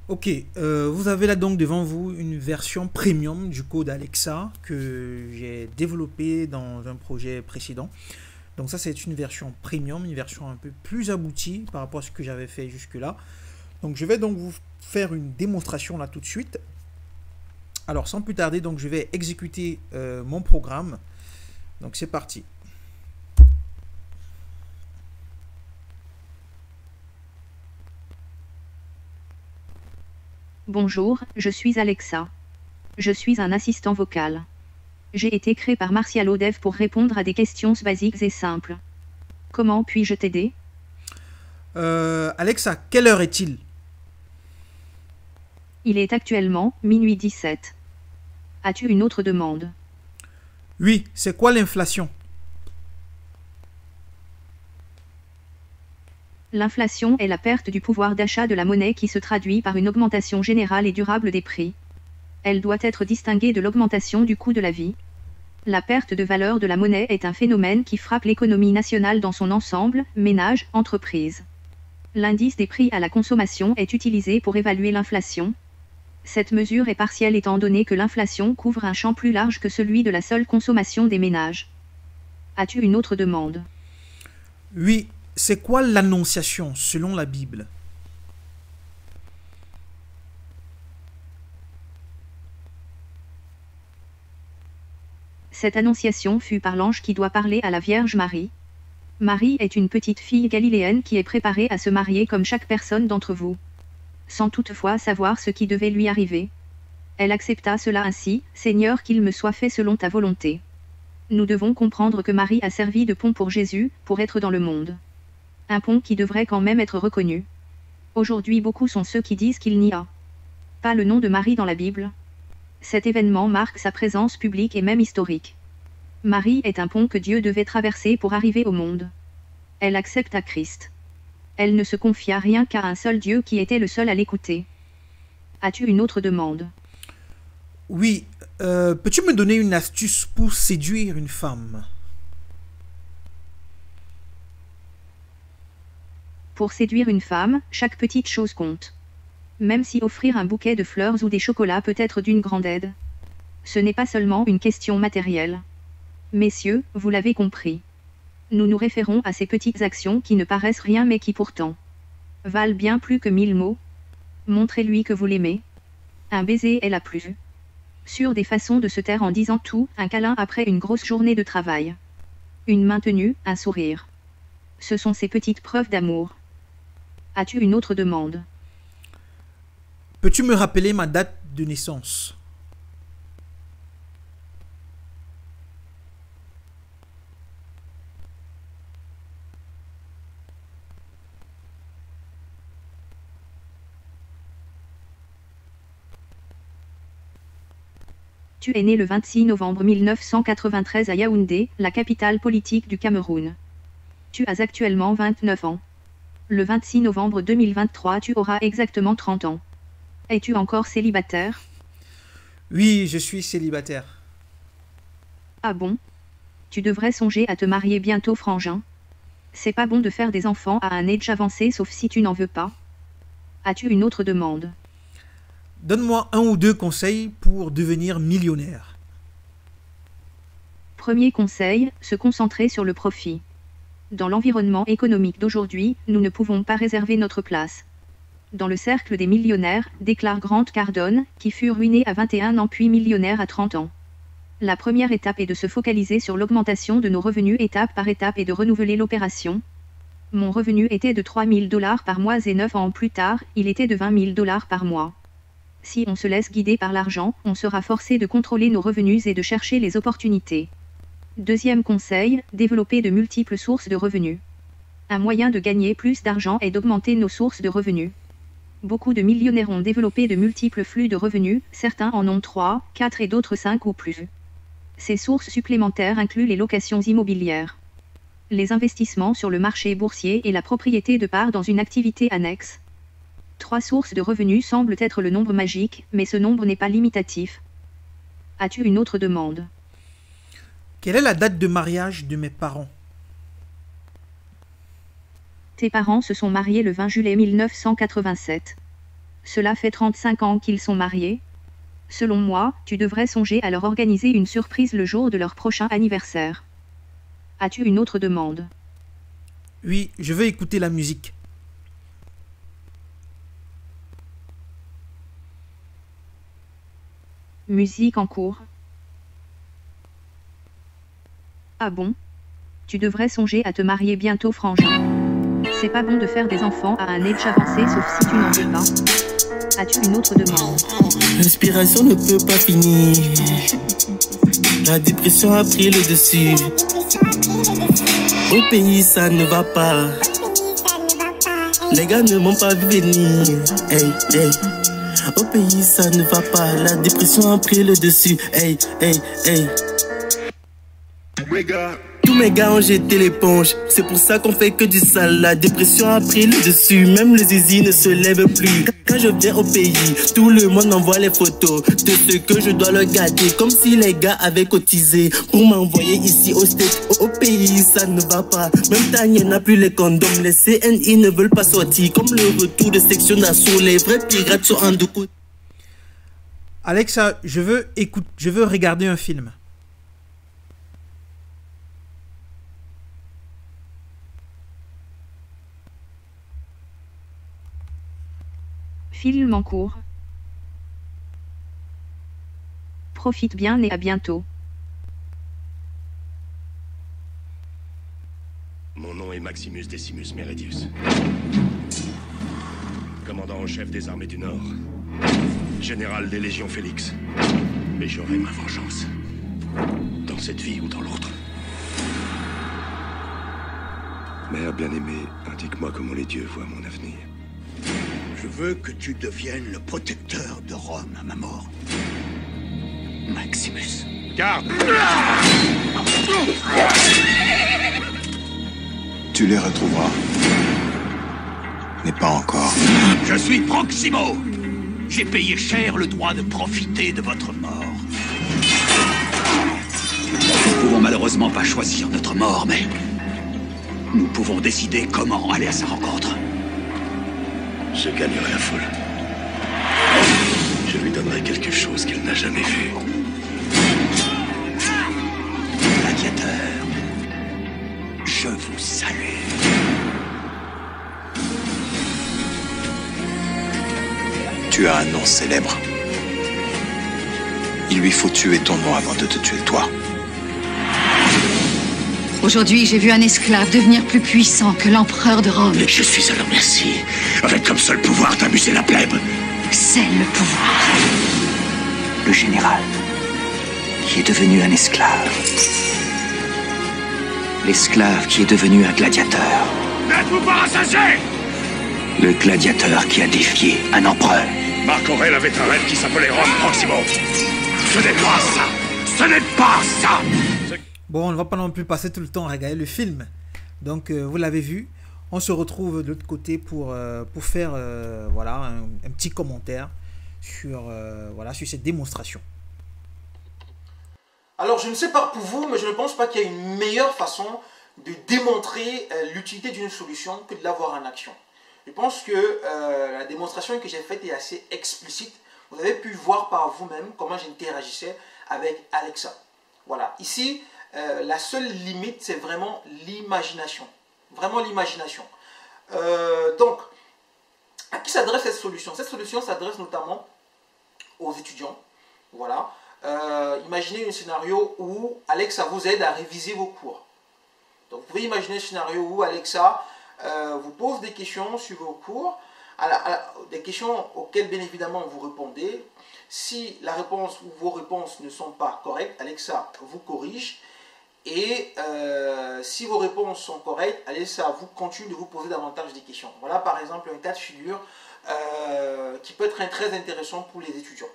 Ok, vous avez là donc devant vous une version premium du code Alexa que j'ai développé dans un projet précédent. Donc ça c'est une version premium, une version un peu plus aboutie par rapport à ce que j'avais fait jusque-là. Donc je vais donc vous faire une démonstration là tout de suite. Alors sans plus tarder, donc je vais exécuter mon programme. Donc c'est parti. Bonjour, je suis Alexa. Je suis un assistant vocal. J'ai été créé par Martial Odev pour répondre à des questions basiques et simples. Comment puis-je t'aider? Alexa, quelle heure est-il? Il est actuellement minuit 17. As-tu une autre demande? Oui, c'est quoi l'inflation? L'inflation est la perte du pouvoir d'achat de la monnaie qui se traduit par une augmentation générale et durable des prix. Elle doit être distinguée de l'augmentation du coût de la vie. La perte de valeur de la monnaie est un phénomène qui frappe l'économie nationale dans son ensemble, ménages, entreprises. L'indice des prix à la consommation est utilisé pour évaluer l'inflation. Cette mesure est partielle étant donné que l'inflation couvre un champ plus large que celui de la seule consommation des ménages. As-tu une autre demande? Oui, c'est quoi l'annonciation selon la Bible? Cette annonciation fut par l'ange qui doit parler à la Vierge Marie. Marie est une petite fille galiléenne qui est préparée à se marier comme chaque personne d'entre vous, sans toutefois savoir ce qui devait lui arriver. Elle accepta cela ainsi, Seigneur, qu'il me soit fait selon ta volonté. Nous devons comprendre que Marie a servi de pont pour Jésus, pour être dans le monde. Un pont qui devrait quand même être reconnu. Aujourd'hui beaucoup sont ceux qui disent qu'il n'y a pas le nom de Marie dans la Bible. Cet événement marque sa présence publique et même historique. Marie est un pont que Dieu devait traverser pour arriver au monde. Elle accepta Christ. Elle ne se confia rien qu'à un seul Dieu qui était le seul à l'écouter. As-tu une autre demande? Oui, peux-tu me donner une astuce pour séduire une femme? Pour séduire une femme, chaque petite chose compte. Même si offrir un bouquet de fleurs ou des chocolats peut être d'une grande aide. Ce n'est pas seulement une question matérielle. Messieurs, vous l'avez compris. Nous nous référons à ces petites actions qui ne paraissent rien mais qui pourtant valent bien plus que 1000 mots. Montrez-lui que vous l'aimez. Un baiser est la plus sûre des façons de se taire en disant tout, un câlin après une grosse journée de travail. Une main tenue, un sourire. Ce sont ces petites preuves d'amour. As-tu une autre demande? Peux-tu me rappeler ma date de naissance? Tu es né le 26 novembre 1993 à Yaoundé, la capitale politique du Cameroun. Tu as actuellement 29 ans. Le 26 novembre 2023 tu auras exactement 30 ans. Es-tu encore célibataire? Oui, je suis célibataire. Ah bon? Tu devrais songer à te marier bientôt, frangin. C'est pas bon de faire des enfants à un âge avancé sauf si tu n'en veux pas. As-tu une autre demande? Donne-moi un ou deux conseils pour devenir millionnaire. Premier conseil, se concentrer sur le profit. Dans l'environnement économique d'aujourd'hui, nous ne pouvons pas réserver notre place dans le cercle des millionnaires, déclare Grant Cardone, qui fut ruiné à 21 ans puis millionnaire à 30 ans. La première étape est de se focaliser sur l'augmentation de nos revenus étape par étape et de renouveler l'opération. Mon revenu était de 3 000 $ par mois et 9 ans plus tard, il était de 20 000 $ par mois. Si on se laisse guider par l'argent, on sera forcé de contrôler nos revenus et de chercher les opportunités. Deuxième conseil, développer de multiples sources de revenus. Un moyen de gagner plus d'argent est d'augmenter nos sources de revenus. Beaucoup de millionnaires ont développé de multiples flux de revenus, certains en ont 3, 4 et d'autres 5 ou plus. Ces sources supplémentaires incluent les locations immobilières, les investissements sur le marché boursier et la propriété de parts dans une activité annexe. 3 sources de revenus semblent être le nombre magique, mais ce nombre n'est pas limitatif. As-tu une autre demande? Quelle est la date de mariage de mes parents? Tes parents se sont mariés le 20 juillet 1987. Cela fait 35 ans qu'ils sont mariés. Selon moi, tu devrais songer à leur organiser une surprise le jour de leur prochain anniversaire. As-tu une autre demande? Oui, je veux écouter la musique. Musique en cours. Ah bon? Tu devrais songer à te marier bientôt, frangin. C'est pas bon de faire des enfants à un âge avancé, sauf si tu n'en veux pas. As-tu une autre demande? L'inspiration ne peut pas finir. La dépression a pris le dessus. Au pays, ça ne va pas. Les gars ne m'ont pas vu venir. Hey, hey. Au pays, ça ne va pas. La dépression a pris le dessus. Hey, hey, hey. Tous mes gars ont jeté l'éponge. C'est pour ça qu'on fait que du sale. La dépression a pris le dessus. Même les zizi ne se lèvent plus. Quand je viens au pays, tout le monde m'envoie les photos de ce que je dois leur garder. Comme si les gars avaient cotisé pour m'envoyer ici au state. Au pays, ça ne va pas. Même Tania n'a plus les condoms. Les CNI ne veulent pas sortir. Comme le retour de section d'assaut. Les vrais pirates sont en deux côtés. Alexa, je veux regarder un film. Film en cours. Profite bien et à bientôt. Mon nom est Maximus Decimus Meridius. Commandant en chef des armées du Nord. Général des Légions Félix. Mais j'aurai ma vengeance. Dans cette vie ou dans l'autre. Mère bien-aimée, indique-moi comment les dieux voient mon avenir. Je veux que tu deviennes le protecteur de Rome à ma mort. Maximus. Garde! Tu les retrouveras. Mais pas encore. Je suis Proximo. J'ai payé cher le droit de profiter de votre mort. Nous pouvons malheureusement pas choisir notre mort, mais nous pouvons décider comment aller à sa rencontre. Je gagnerai la foule. Je lui donnerai quelque chose qu'elle n'a jamais vu. Gladiateur, je vous salue. Tu as un nom célèbre. Il lui faut tuer ton nom avant de te tuer toi. Aujourd'hui, j'ai vu un esclave devenir plus puissant que l'empereur de Rome. Et je suis à leur merci, avec comme seul pouvoir d'amuser la plèbe. C'est le pouvoir. Le général, qui est devenu un esclave. L'esclave qui est devenu un gladiateur. N'êtes-vous pas rassasié? Le gladiateur qui a défié un empereur. Marc Aurèle avait un rêve qui s'appelait Rome Proximo. Ce n'est pas ça! Ce n'est pas ça! Bon, on ne va pas non plus passer tout le temps à regarder le film. Donc, vous l'avez vu. On se retrouve de l'autre côté pour faire voilà, un petit commentaire sur, voilà, sur cette démonstration. Alors, je ne sais pas pour vous, mais je ne pense pas qu'il y ait une meilleure façon de démontrer l'utilité d'une solution que de l'avoir en action. Je pense que la démonstration que j'ai faite est assez explicite. Vous avez pu voir par vous-même comment j'interagissais avec Alexa. Voilà, ici, la seule limite, c'est vraiment l'imagination. Vraiment l'imagination. Donc, à qui s'adresse cette solution? Cette solution s'adresse notamment aux étudiants. Voilà. Imaginez un scénario où Alexa vous aide à réviser vos cours. Donc, vous pouvez imaginer un scénario où Alexa vous pose des questions sur vos cours, des questions auxquelles, bien évidemment, vous répondez. Si la réponse ou vos réponses ne sont pas correctes, Alexa vous corrige. Et si vos réponses sont correctes, Alexa vous continue de vous poser davantage de questions. Voilà par exemple un cas de figure qui peut être très intéressant pour les étudiants.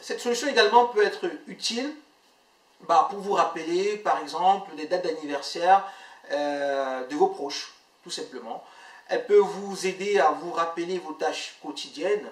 Cette solution également peut être utile pour vous rappeler par exemple des dates d'anniversaire de vos proches, tout simplement. Elle peut vous aider à vous rappeler vos tâches quotidiennes.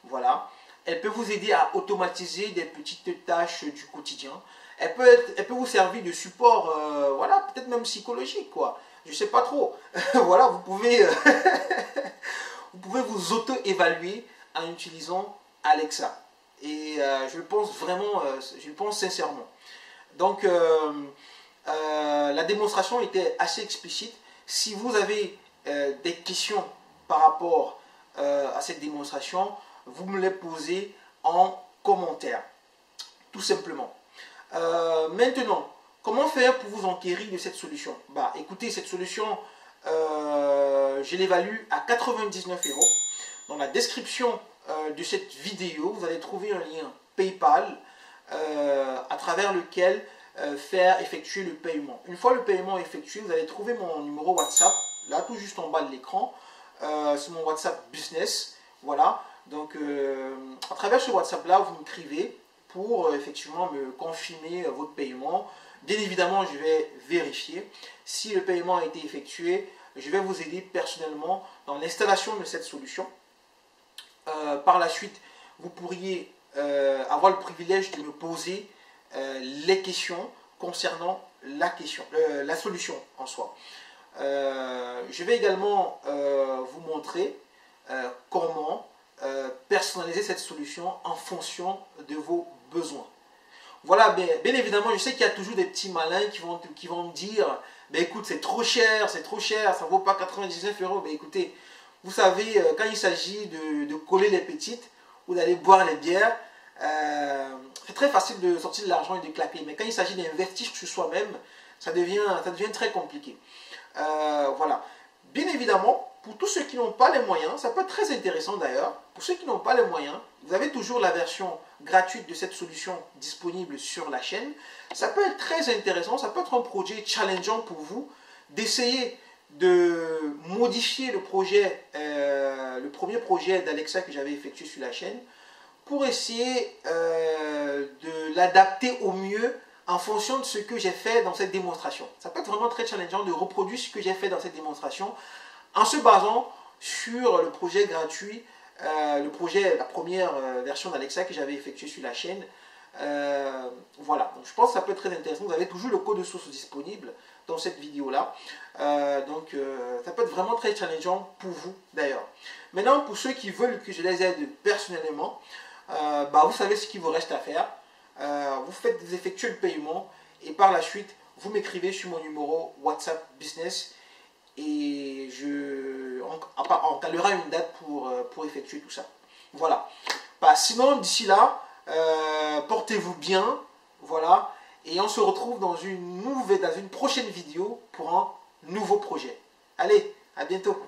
Voilà. Elle peut vous aider à automatiser des petites tâches du quotidien. Elle peut vous servir de support, voilà, peut-être même psychologique, quoi. Je sais pas trop. Voilà, vous vous pouvez vous auto-évaluer en utilisant Alexa. Et je le pense vraiment, je le pense sincèrement. Donc, la démonstration était assez explicite. Si vous avez des questions par rapport à cette démonstration, vous me les posez en commentaire, tout simplement. Maintenant, comment faire pour vous enquérir de cette solution? Bah, écoutez, cette solution, je l'évalue à 99 €. Dans la description de cette vidéo, vous allez trouver un lien PayPal à travers lequel faire effectuer le paiement. Une fois le paiement effectué, vous allez trouver mon numéro WhatsApp, là tout juste en bas de l'écran. C'est mon WhatsApp business. Voilà. Donc, à travers ce WhatsApp-là, vous m'écrivez pour effectivement me confirmer votre paiement. Bien évidemment, je vais vérifier. Si le paiement a été effectué, je vais vous aider personnellement dans l'installation de cette solution. Par la suite, vous pourriez avoir le privilège de me poser les questions concernant la solution en soi. Je vais également vous montrer comment personnaliser cette solution en fonction de vos besoins. Voilà, bien évidemment, je sais qu'il y a toujours des petits malins qui vont me dire ben écoute, c'est trop cher, ça ne vaut pas 99 €. Ben écoutez, vous savez, quand il s'agit de coller les petites ou d'aller boire les bières, c'est très facile de sortir de l'argent et de claquer. Mais quand il s'agit d'investir sur soi-même, ça devient très compliqué. Voilà. Bien évidemment, pour tous ceux qui n'ont pas les moyens, ça peut être très intéressant d'ailleurs. Pour ceux qui n'ont pas les moyens, vous avez toujours la version gratuite de cette solution disponible sur la chaîne. Ça peut être très intéressant, ça peut être un projet challengeant pour vous d'essayer de modifier le premier projet d'Alexa que j'avais effectué sur la chaîne pour essayer de l'adapter au mieux en fonction de ce que j'ai fait dans cette démonstration. Ça peut être vraiment très challengeant de reproduire ce que j'ai fait dans cette démonstration en se basant sur le projet gratuit, la première version d'Alexa que j'avais effectuée sur la chaîne. Voilà, donc je pense que ça peut être très intéressant. Vous avez toujours le code de source disponible dans cette vidéo-là. Ça peut être vraiment très challengeant pour vous d'ailleurs. Maintenant, pour ceux qui veulent que je les aide personnellement, vous savez ce qu'il vous reste à faire. Vous effectuez le paiement et par la suite, vous m'écrivez sur mon numéro WhatsApp Business et on calera une date pour effectuer tout ça. Voilà. Sinon, d'ici là, portez-vous bien. Voilà. Et on se retrouve dans une prochaine vidéo pour un nouveau projet. Allez, à bientôt.